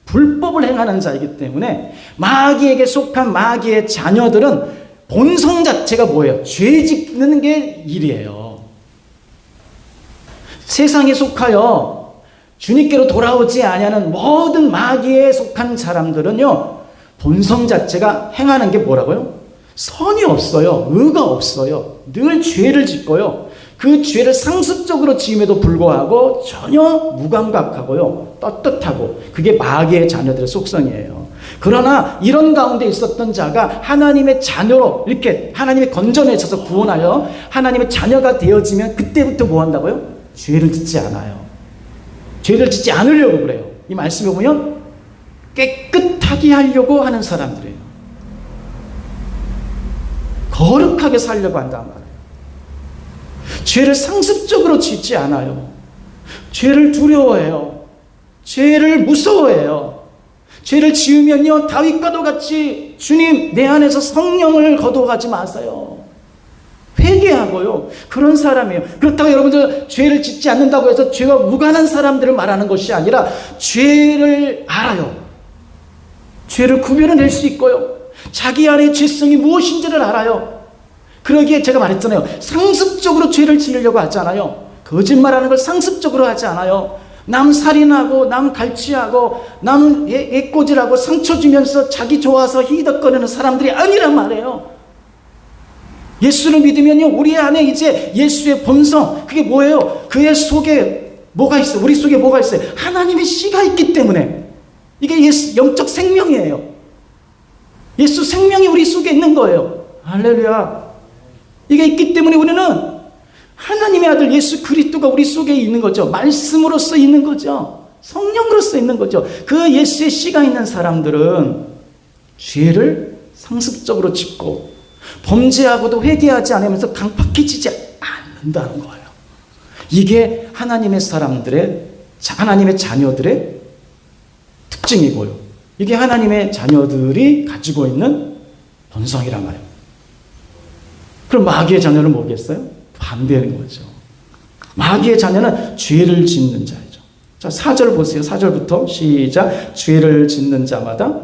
불법을 행하는 자이기 때문에 마귀에게 속한 마귀의 자녀들은 본성 자체가 뭐예요? 죄 짓는 게 일이에요. 세상에 속하여 주님께로 돌아오지 아니하는 모든 마귀에 속한 사람들은요, 본성 자체가 행하는 게 뭐라고요? 선이 없어요. 의가 없어요. 늘 죄를 짓고요. 그 죄를 상습적으로 지음에도 불구하고 전혀 무감각하고요. 떳떳하고, 그게 마귀의 자녀들의 속성이에요. 그러나 이런 가운데 있었던 자가 하나님의 자녀로 이렇게 하나님의 건져내셔서 구원하여 하나님의 자녀가 되어지면 그때부터 뭐 한다고요? 죄를 짓지 않아요. 죄를 짓지 않으려고 그래요. 이 말씀에 보면 깨끗하게 하려고 하는 사람들이에요. 거룩하게 살려고 한단 말이에요. 죄를 상습적으로 짓지 않아요. 죄를 두려워해요. 죄를 무서워해요. 죄를 지으면요, 다윗과도 같이 주님 내 안에서 성령을 거둬가지 마세요. 회개하고요. 그런 사람이에요. 그렇다고 여러분들 죄를 짓지 않는다고 해서 죄와 무관한 사람들을 말하는 것이 아니라 죄를 알아요. 죄를 구별해낼 수 있고요. 자기 안의 죄성이 무엇인지를 알아요. 그러기에 제가 말했잖아요. 상습적으로 죄를 지으려고 하지 않아요. 거짓말하는 걸 상습적으로 하지 않아요. 남 살인하고 남 갈취하고 남 애꼬질하고 상처 주면서 자기 좋아서 히덕거리는 사람들이 아니란 말이에요. 예수를 믿으면요, 우리 안에 이제 예수의 본성, 그게 뭐예요? 그의 속에 뭐가 있어요? 우리 속에 뭐가 있어요? 하나님의 씨가 있기 때문에. 이게 예수 영적 생명이에요. 예수 생명이 우리 속에 있는 거예요. 할렐루야. 이게 있기 때문에 우리는 하나님의 아들 예수 그리스도가 우리 속에 있는 거죠. 말씀으로서 있는 거죠. 성령으로서 있는 거죠. 그 예수의 씨가 있는 사람들은 죄를 상습적으로 짓고 범죄하고도 회개하지 않으면서 강팍해지지 않는다는 거예요. 이게 하나님의 사람들의, 하나님의 자녀들의 특징이고요. 이게 하나님의 자녀들이 가지고 있는 본성이란 말이에요. 그럼 마귀의 자녀는 뭐겠어요? 반대하는 거죠. 마귀의 자녀는 죄를 짓는 자이죠. 자, 4절 보세요. 4절부터 시작. 죄를 짓는 자마다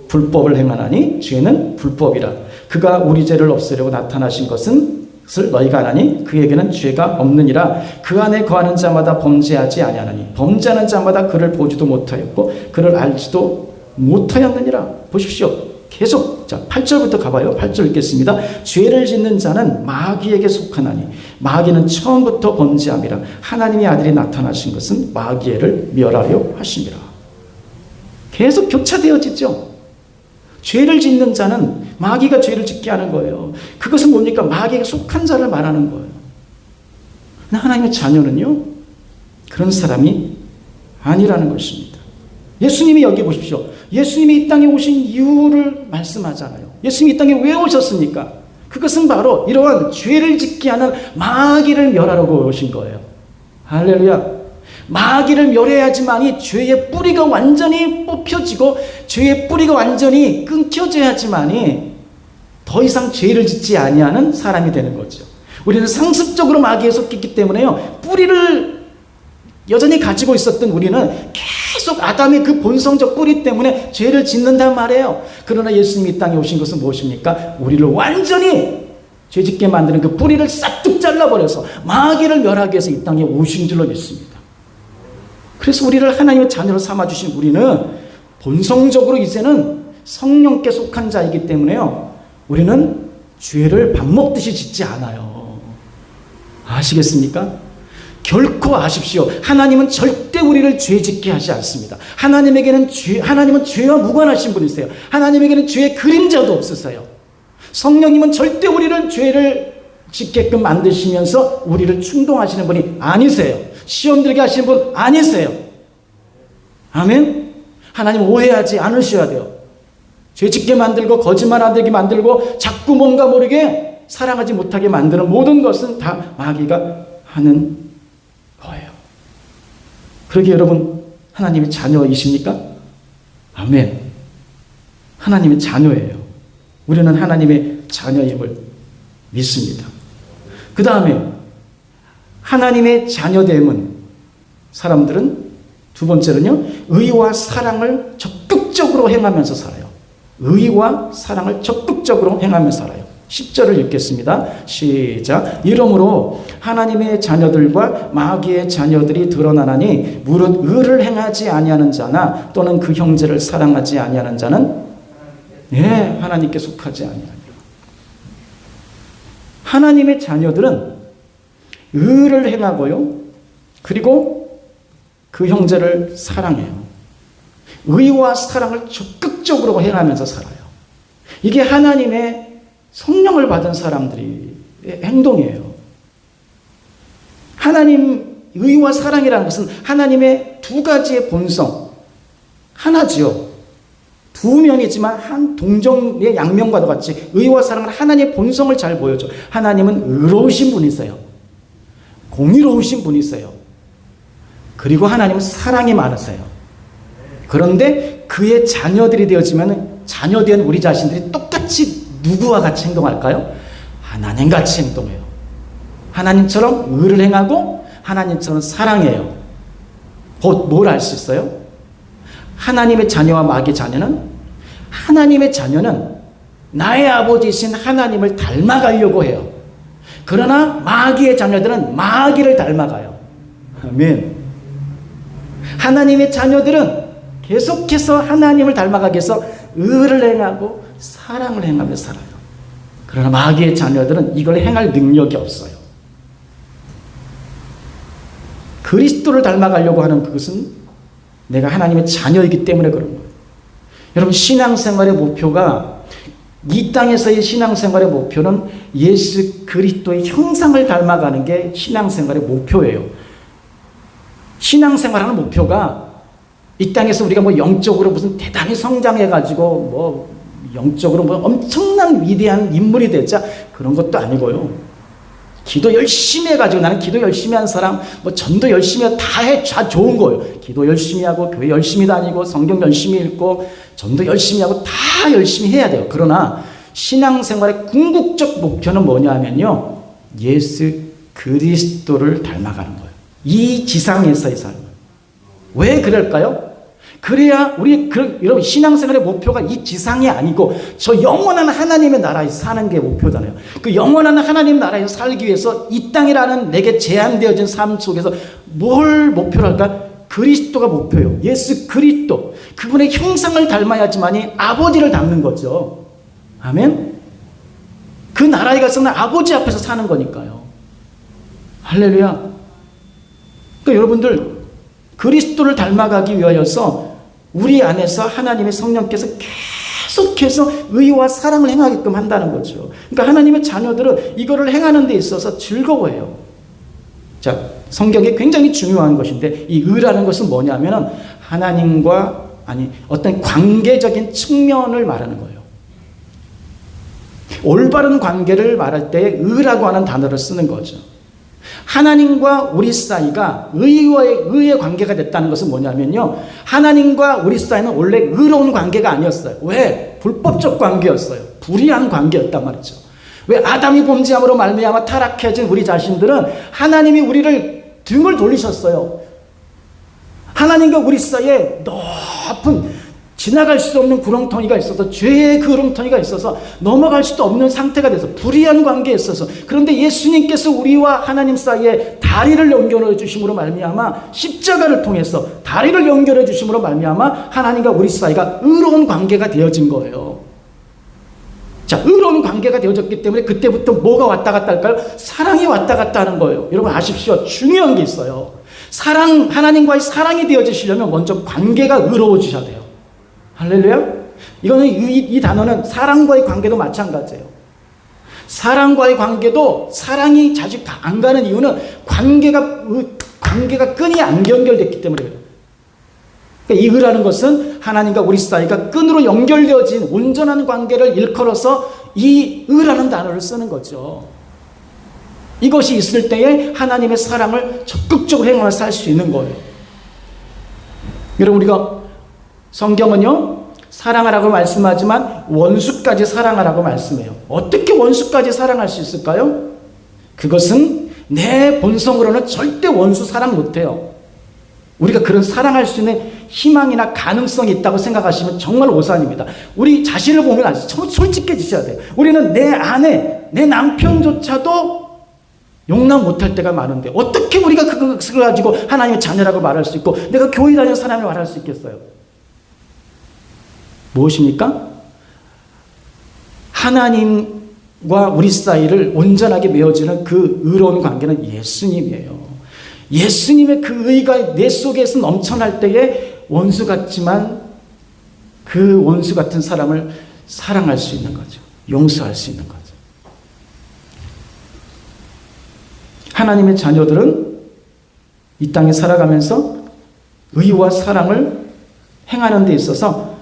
불법을 행하나니 죄는 불법이라. 그가 우리 죄를 없애려고 나타나신 것을 너희가 아나니 그에게는 죄가 없느니라. 그 안에 거하는 자마다 범죄하지 아니하나니 범죄하는 자마다 그를 보지도 못하였고 그를 알지도 못하였느니라. 보십시오. 계속 자 8절부터 가봐요. 8절 읽겠습니다. 죄를 짓는 자는 마귀에게 속하나니 마귀는 처음부터 범죄함이라. 하나님의 아들이 나타나신 것은 마귀를 멸하려 하심이라. 계속 교차되어지죠. 죄를 짓는 자는 마귀가 죄를 짓게 하는 거예요. 그것은 뭡니까? 마귀에게 속한 자를 말하는 거예요. 하나님의 자녀는요, 그런 사람이 아니라는 것입니다. 예수님이 여기 보십시오. 예수님이 이 땅에 오신 이유를 말씀하잖아요. 예수님이 이 땅에 왜 오셨습니까? 그것은 바로 이러한 죄를 짓게 하는 마귀를 멸하려고 오신 거예요. 할렐루야. 마귀를 멸해야지만이 죄의 뿌리가 완전히 뽑혀지고 죄의 뿌리가 완전히 끊겨져야지만이 더 이상 죄를 짓지 아니하는 사람이 되는 거죠. 우리는 상습적으로 마귀에 속했기 때문에요, 뿌리를 여전히 가지고 있었던 우리는 계속 아담의 그 본성적 뿌리 때문에 죄를 짓는단 말이에요. 그러나 예수님이 이 땅에 오신 것은 무엇입니까? 우리를 완전히 죄짓게 만드는 그 뿌리를 싹둑 잘라버려서 마귀를 멸하기 위해서 이 땅에 오신 줄로 믿습니다. 그래서 우리를 하나님의 자녀로 삼아주신 우리는 본성적으로 이제는 성령께 속한 자이기 때문에요, 우리는 죄를 밥 먹듯이 짓지 않아요. 아시겠습니까? 결코 아십시오. 하나님은 절대 우리를 죄짓게 하지 않습니다. 하나님은 죄와 무관하신 분이세요. 하나님에게는 죄의 그림자도 없으세요. 성령님은 절대 우리를 죄를 짓게끔 만드시면서 우리를 충동하시는 분이 아니세요. 시험 들게 하시는 분 아니세요. 아멘? 하나님 오해하지 않으셔야 돼요. 죄 짓게 만들고 거짓말 안 되게 만들고 자꾸 뭔가 모르게 사랑하지 못하게 만드는 모든 것은 다 마귀가 하는 거예요. 그러게 여러분 하나님의 자녀이십니까? 아멘. 하나님의 자녀예요. 우리는 하나님의 자녀임을 믿습니다. 그 다음에 하나님의 자녀됨은 사람들은 두 번째는요, 의와 사랑을 적극적으로 행하면서 살아요. 의와 사랑을 적극적으로 행하면서 살아요. 10절을 읽겠습니다. 시작. 이러므로 하나님의 자녀들과 마귀의 자녀들이 드러나나니 무릇 의를 행하지 아니하는 자나 또는 그 형제를 사랑하지 아니하는 자는 하나님께 속하지 아니하니라. 하나님의 자녀들은 의를 행하고요, 그리고 그 형제를 사랑해요. 의와 사랑을 적극적으로 행하면서 살아요. 이게 하나님의 성령을 받은 사람들의 행동이에요. 하나님 의와 사랑이라는 것은 하나님의 두 가지의 본성, 하나지요. 두 면이지만 한 동정의 양면과도 같이 의와 사랑은 하나님의 본성을 잘 보여줘. 하나님은 의로우신 분이세요. 공의로우신 분이세요. 그리고 하나님은 사랑이 많으세요. 그런데 그의 자녀들이 되어지면 자녀된 우리 자신들이 똑같이 누구와 같이 행동할까요? 하나님같이 행동해요. 하나님처럼 의를 행하고 하나님처럼 사랑해요. 곧 뭘 알 수 있어요? 하나님의 자녀와 마귀의 자녀는, 하나님의 자녀는 나의 아버지이신 하나님을 닮아가려고 해요. 그러나 마귀의 자녀들은 마귀를 닮아가요. 아멘. 하나님의 자녀들은 계속해서 하나님을 닮아가기 위해서 의를 행하고 사랑을 행하며 살아요. 그러나 마귀의 자녀들은 이걸 행할 능력이 없어요. 그리스도를 닮아가려고 하는 그것은 내가 하나님의 자녀이기 때문에 그런 거예요. 여러분, 신앙생활의 목표가, 이 땅에서의 신앙생활의 목표는 예수 그리스도의 형상을 닮아가는 게 신앙생활의 목표예요. 신앙생활하는 목표가 이 땅에서 우리가 뭐 영적으로 무슨 대단히 성장해가지고 뭐 영적으로 뭐 엄청난 위대한 인물이 되자, 그런 것도 아니고요. 기도 열심히 해가지고, 나는 기도 열심히 한 사람, 뭐 전도 열심히 해서 다 좋은 거예요. 기도 열심히 하고, 교회 열심히 다니고, 성경 열심히 읽고, 전도 열심히 하고, 다 열심히 해야 돼요. 그러나 신앙생활의 궁극적 목표는 뭐냐면요, 예수 그리스도를 닮아가는 거예요. 이 지상에서의 삶. 왜 그럴까요? 그래야 여러분, 신앙생활의 목표가 이 지상이 아니고 저 영원한 하나님의 나라에 사는 게 목표잖아요. 그 영원한 하나님 나라에서 살기 위해서 이 땅이라는 내게 제한되어진 삶 속에서 뭘 목표로 할까? 그리스도가 목표예요. 예수 그리스도. 그분의 형상을 닮아야지만이 아버지를 닮는 거죠. 아멘? 그 나라에 가서는 아버지 앞에서 사는 거니까요. 할렐루야. 그러니까 여러분들, 그리스도를 닮아가기 위하여서 우리 안에서 하나님의 성령께서 계속해서 의와 사랑을 행하게끔 한다는 거죠. 그러니까 하나님의 자녀들은 이거를 행하는 데 있어서 즐거워해요. 자, 성경에 굉장히 중요한 것인데, 이 의라는 것은 뭐냐면 하나님과 어떤 관계적인 측면을 말하는 거예요. 올바른 관계를 말할 때 의라고 하는 단어를 쓰는 거죠. 하나님과 우리 사이가 의의 관계가 됐다는 것은 뭐냐면요, 하나님과 우리 사이는 원래 의로운 관계가 아니었어요. 왜? 불법적 관계였어요. 불의한 관계였단 말이죠. 왜? 아담이 범죄함으로 말미암아 타락해진 우리 자신들은 하나님이 우리를 등을 돌리셨어요. 하나님과 우리 사이에 높은 지나갈 수 없는 구렁텅이가 있어서, 죄의 구렁텅이가 있어서 넘어갈 수도 없는 상태가 돼서 불의한 관계에 있어서, 그런데 예수님께서 우리와 하나님 사이에 다리를 연결해 주심으로 말미암아, 십자가를 통해서 다리를 연결해 주심으로 말미암아 하나님과 우리 사이가 의로운 관계가 되어진 거예요. 자, 의로운 관계가 되어졌기 때문에 그때부터 뭐가 왔다 갔다 할까요? 사랑이 왔다 갔다 하는 거예요. 여러분 아십시오. 중요한 게 있어요. 하나님과의 사랑이 되어지시려면 먼저 관계가 의로워지셔야 돼요. 할렐루야? 이거는 이 단어는 사랑과의 관계도 마찬가지예요. 사랑과의 관계도 사랑이 자주 안 가는 이유는 관계가 끈이 안 연결됐기 때문에 그래요. 그러니까 이 의라는 것은 하나님과 우리 사이가 끈으로 연결되어진 온전한 관계를 일컬어서 이 의라는 단어를 쓰는 거죠. 이것이 있을 때에 하나님의 사랑을 적극적으로 행하며 살 수 있는 거예요. 여러분, 우리가 성경은요, 사랑하라고 말씀하지만 원수까지 사랑하라고 말씀해요. 어떻게 원수까지 사랑할 수 있을까요? 그것은 내 본성으로는 절대 원수 사랑 못해요. 우리가 그런 사랑할 수 있는 희망이나 가능성이 있다고 생각하시면 정말 오산입니다. 우리 자신을 보면 아주 솔직해지셔야 돼요. 우리는 내 아내, 내 남편조차도 용납 못할 때가 많은데 어떻게 우리가 그걸 가지고 하나님의 자녀라고 말할 수 있고 내가 교회 다니는 사람을 말할 수 있겠어요? 무엇입니까? 하나님과 우리 사이를 온전하게 맺어지는 그 의로운 관계는 예수님이에요. 예수님의 그 의가 내 속에서 넘쳐날 때에 원수 같지만 그 원수 같은 사람을 사랑할 수 있는 거죠. 용서할 수 있는 거죠. 하나님의 자녀들은 이 땅에 살아가면서 의와 사랑을 행하는 데 있어서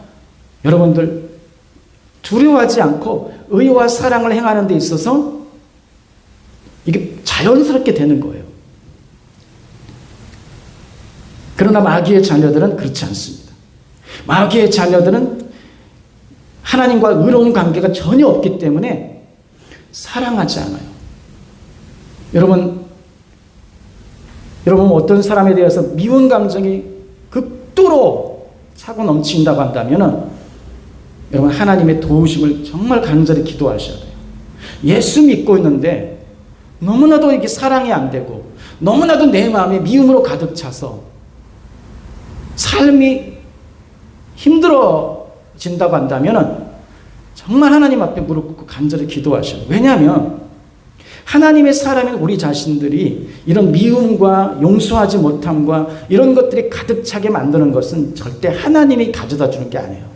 여러분들 두려워하지 않고 의와 사랑을 행하는 데 있어서 이게 자연스럽게 되는 거예요. 그러나 마귀의 자녀들은 그렇지 않습니다. 마귀의 자녀들은 하나님과 의로운 관계가 전혀 없기 때문에 사랑하지 않아요. 여러분 어떤 사람에 대해서 미운 감정이 극도로 차고 넘친다고 한다면 여러분 하나님의 도우심을 정말 간절히 기도하셔야 돼요. 예수 믿고 있는데 너무나도 이게 사랑이 안 되고 너무나도 내 마음에 미움으로 가득 차서 삶이 힘들어진다고 한다면 정말 하나님 앞에 무릎 꿇고 간절히 기도하셔야 돼요. 왜냐하면 하나님의 사람인 우리 자신들이 이런 미움과 용서하지 못함과 이런 것들이 가득 차게 만드는 것은 절대 하나님이 가져다 주는 게 아니에요.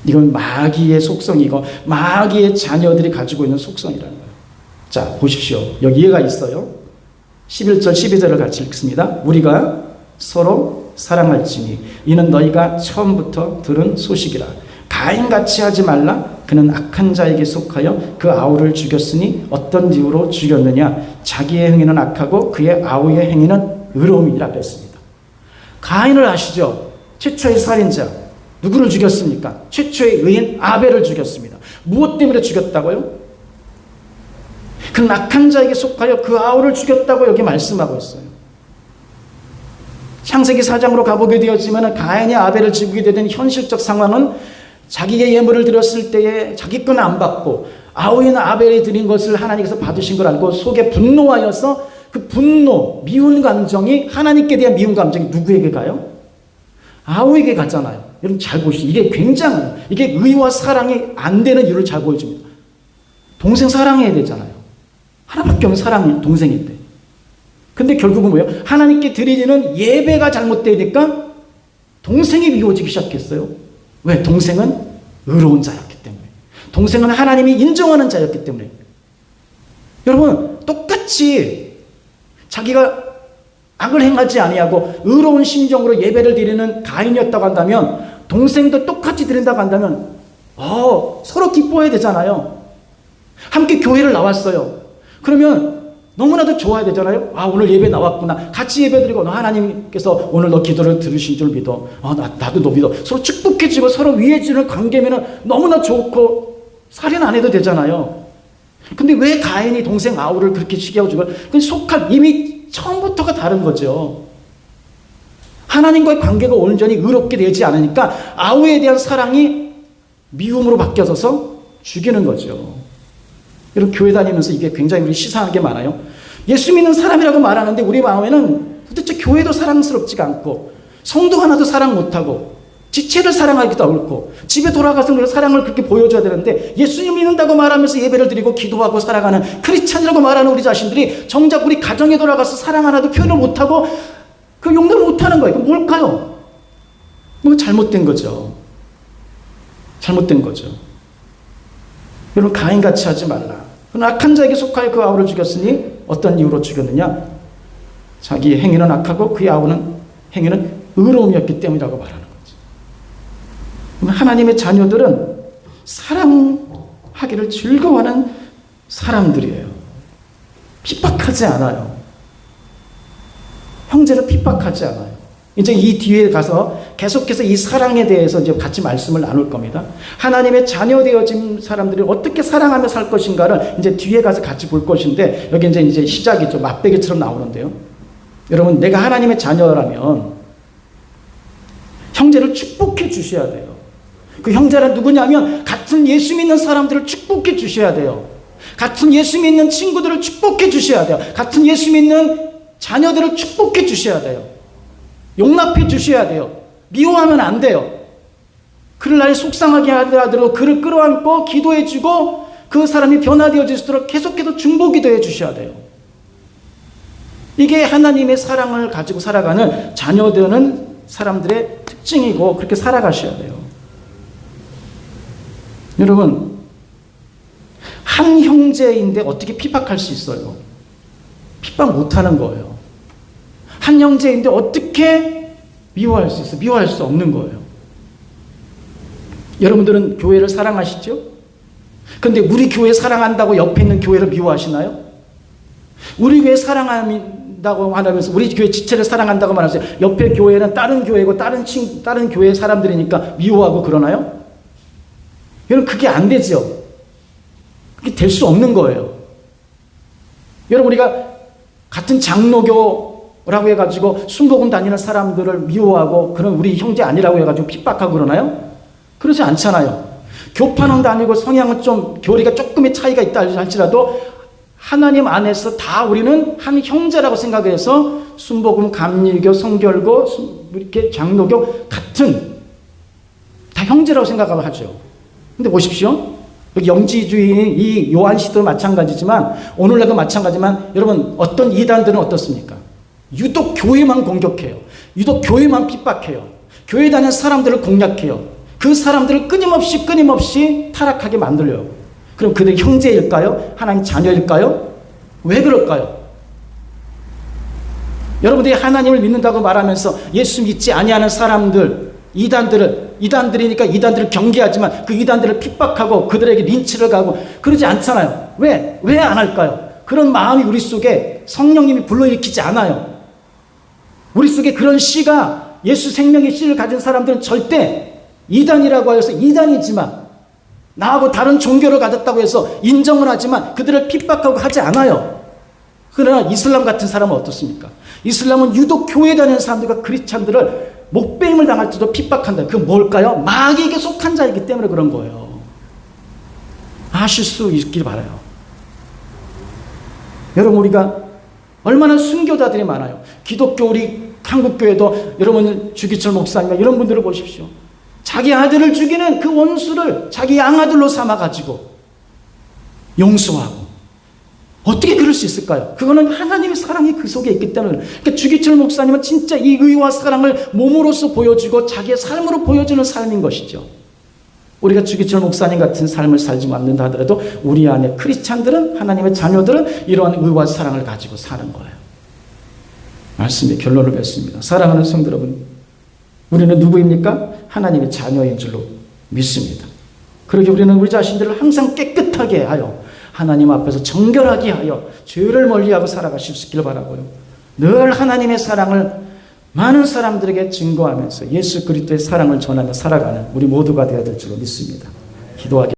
이건 마귀의 속성이고 마귀의 자녀들이 가지고 있는 속성이라는 거예요. 자, 보십시오. 여기 이해가 있어요. 11절 12절을 같이 읽습니다. 우리가 서로 사랑할지니 이는 너희가 처음부터 들은 소식이라. 가인같이 하지 말라. 그는 악한 자에게 속하여 그 아우를 죽였으니 어떤 이유로 죽였느냐. 자기의 행위는 악하고 그의 아우의 행위는 의로움이라 그랬습니다. 가인을 아시죠? 최초의 살인자. 누구를 죽였습니까? 최초의 의인 아벨을 죽였습니다. 무엇 때문에 죽였다고요? 그는 악한 자에게 속하여 그 아우를 죽였다고 여기 말씀하고 있어요. 창세기 4장으로 가보게 되었지만 가인이 아벨을 죽이게 되는 현실적 상황은 자기의 예물을 드렸을 때에 자기 건 안 받고 아우인 아벨이 드린 것을 하나님께서 받으신 걸 알고 속에 분노하여서 그 분노, 미운 감정이 하나님께 대한 미운 감정이 누구에게 가요? 아우에게 가잖아요. 여러분 잘 보시죠. 이게 굉장히 이게 의와 사랑이 안 되는 이유를 잘 보여줍니다. 동생 사랑해야 되잖아요. 하나밖에 없는 사랑이 동생인데. 근데 결국은 뭐예요? 하나님께 드리는 예배가 잘못되니까 동생이 미워지기 시작했어요. 왜? 동생은 의로운 자였기 때문에. 동생은 하나님이 인정하는 자였기 때문에. 여러분 똑같이 자기가 악을 행하지 아니하고 의로운 심정으로 예배를 드리는 가인이었다고 한다면 동생도 똑같이 드린다고 한다면 서로 기뻐해야 되잖아요. 함께 교회를 나왔어요. 그러면 너무나도 좋아야 되잖아요. 오늘 예배 나왔구나. 같이 예배 드리고 하나님께서 오늘 너 기도를 들으신 줄 믿어. 나도 너 믿어. 서로 축복해주고 서로 위해주는 관계면 너무나 좋고 살인 안 해도 되잖아요. 근데 왜 가인이 동생 아우를 그렇게 죽여주고 그 속한 이미 처음부터가 다른 거죠. 하나님과의 관계가 온전히 의롭게 되지 않으니까 아우에 대한 사랑이 미움으로 바뀌어서 죽이는 거죠. 여러분 교회 다니면서 이게 굉장히 우리 시사하는 게 많아요. 예수 믿는 사람이라고 말하는데 우리 마음에는 도대체 교회도 사랑스럽지가 않고 성도 하나도 사랑 못하고 지체를 사랑하기도 어렵고 집에 돌아가서 우리가 사랑을 그렇게 보여줘야 되는데 예수님 믿는다고 말하면서 예배를 드리고 기도하고 살아가는 크리스찬이라고 말하는 우리 자신들이 정작 우리 가정에 돌아가서 사랑 하나도 표현을 못하고 그 용납을 못하는 거예요. 그럼 뭘까요? 뭐 잘못된 거죠. 잘못된 거죠. 여러분, 가인같이 하지 말라. 그러나 악한 자에게 속하여 그 아우를 죽였으니 어떤 이유로 죽였느냐? 자기의 행위는 악하고 그의 아우는 행위는 의로움이었기 때문이라고 말하는 거죠. 하나님의 자녀들은 사랑하기를 즐거워하는 사람들이에요. 핍박하지 않아요. 형제를 핍박하지 않아요. 이제 이 뒤에 가서 계속해서 이 사랑에 대해서 이제 같이 말씀을 나눌 겁니다. 하나님의 자녀 되어진 사람들이 어떻게 사랑하며 살 것인가를 이제 뒤에 가서 같이 볼 것인데, 여기 이제 시작이죠. 맛배기처럼 나오는데요. 여러분, 내가 하나님의 자녀라면 형제를 축복해 주셔야 돼요. 그 형제란 누구냐면 같은 예수 믿는 사람들을 축복해 주셔야 돼요. 같은 예수 믿는 친구들을 축복해 주셔야 돼요. 같은 예수 믿는 자녀들을 축복해 주셔야 돼요. 용납해 주셔야 돼요. 미워하면 안 돼요. 그를 나를 속상하게 하더라도 그를 끌어안고 기도해 주고 그 사람이 변화되어질 수 있도록 계속해서 중보기도 해 주셔야 돼요. 이게 하나님의 사랑을 가지고 살아가는 자녀 되는 사람들의 특징이고, 그렇게 살아가셔야 돼요. 여러분, 한 형제인데 어떻게 핍박할 수 있어요? 핍박 못하는 거예요. 한 형제인데 어떻게 미워할 수 있어요? 미워할 수 없는 거예요. 여러분들은 교회를 사랑하시죠? 그런데 우리 교회 사랑한다고 옆에 있는 교회를 미워하시나요? 우리 교회 사랑한다고 말하면서, 우리 교회 지체를 사랑한다고 말하면서 옆에 교회는 다른 교회고 다른 교회 사람들이니까 미워하고 그러나요? 여러분, 그게 안 되죠. 그게 될 수 없는 거예요. 여러분, 우리가 같은 장로교라고 해가지고 순복음 다니는 사람들을 미워하고 그런 우리 형제 아니라고 해가지고 핍박하고 그러나요? 그러지 않잖아요. 교파는 다니고 성향은 좀 교리가 조금의 차이가 있다 할지라도 하나님 안에서 다 우리는 한 형제라고 생각해서 순복음, 감리교, 성결교, 이렇게 장로교 같은 다 형제라고 생각하고 하죠. 근데 보십시오. 영지주의인 이 요한 시대도 마찬가지지만 오늘날도 마찬가지지만, 여러분, 어떤 이단들은 어떻습니까? 유독 교회만 공격해요. 유독 교회만 핍박해요. 교회 다니는 사람들을 공략해요. 그 사람들을 끊임없이 타락하게 만들어요. 그럼 그들이 형제일까요? 하나님 자녀일까요? 왜 그럴까요? 여러분들이 하나님을 믿는다고 말하면서 예수 믿지 아니하는 사람들, 이단들이니까 이단들을 경계하지만 그 이단들을 핍박하고 그들에게 린치를 가고 그러지 않잖아요. 왜 안 할까요? 그런 마음이 우리 속에 성령님이 불러일으키지 않아요. 우리 속에 그런 씨가, 예수 생명의 씨를 가진 사람들은 절대 이단이라고 해서 이단이지만, 나하고 다른 종교를 가졌다고 해서 인정을 하지만 그들을 핍박하고 하지 않아요. 그러나 이슬람 같은 사람은 어떻습니까? 이슬람은 유독 교회 다니는 사람들과 크리스찬들을 목배임을 당할 때도 핍박한다. 그건 뭘까요? 마귀에게 속한 자이기 때문에 그런 거예요. 아실 수 있길 바라요. 여러분, 우리가 얼마나 순교자들이 많아요. 기독교, 우리 한국교회도 여러분 주기철 목사님 이런 분들을 보십시오. 자기 아들을 죽이는 그 원수를 자기 양아들로 삼아가지고 용서하고. 어떻게 그럴 수 있을까요? 그거는 하나님의 사랑이 그 속에 있기 때문에. 그러니까 주기철 목사님은 진짜 이 의와 사랑을 몸으로서 보여주고 자기의 삶으로 보여주는 삶인 것이죠. 우리가 주기철 목사님 같은 삶을 살지 않는다 하더라도 우리 안에 크리스찬들은, 하나님의 자녀들은 이러한 의와 사랑을 가지고 사는 거예요. 말씀의 결론을 맺습니다. 사랑하는 성도 여러분, 우리는 누구입니까? 하나님의 자녀인 줄로 믿습니다. 그러게 우리는 우리 자신들을 항상 깨끗하게 하여 하나님 앞에서 정결하게 하여 죄를 멀리하고 살아가실 수 있기를 바라고요. 늘 하나님의 사랑을 많은 사람들에게 증거하면서 예수 그리스도의 사랑을 전하며 살아가는 우리 모두가 되어야 될 줄로 믿습니다. 기도하겠습니다.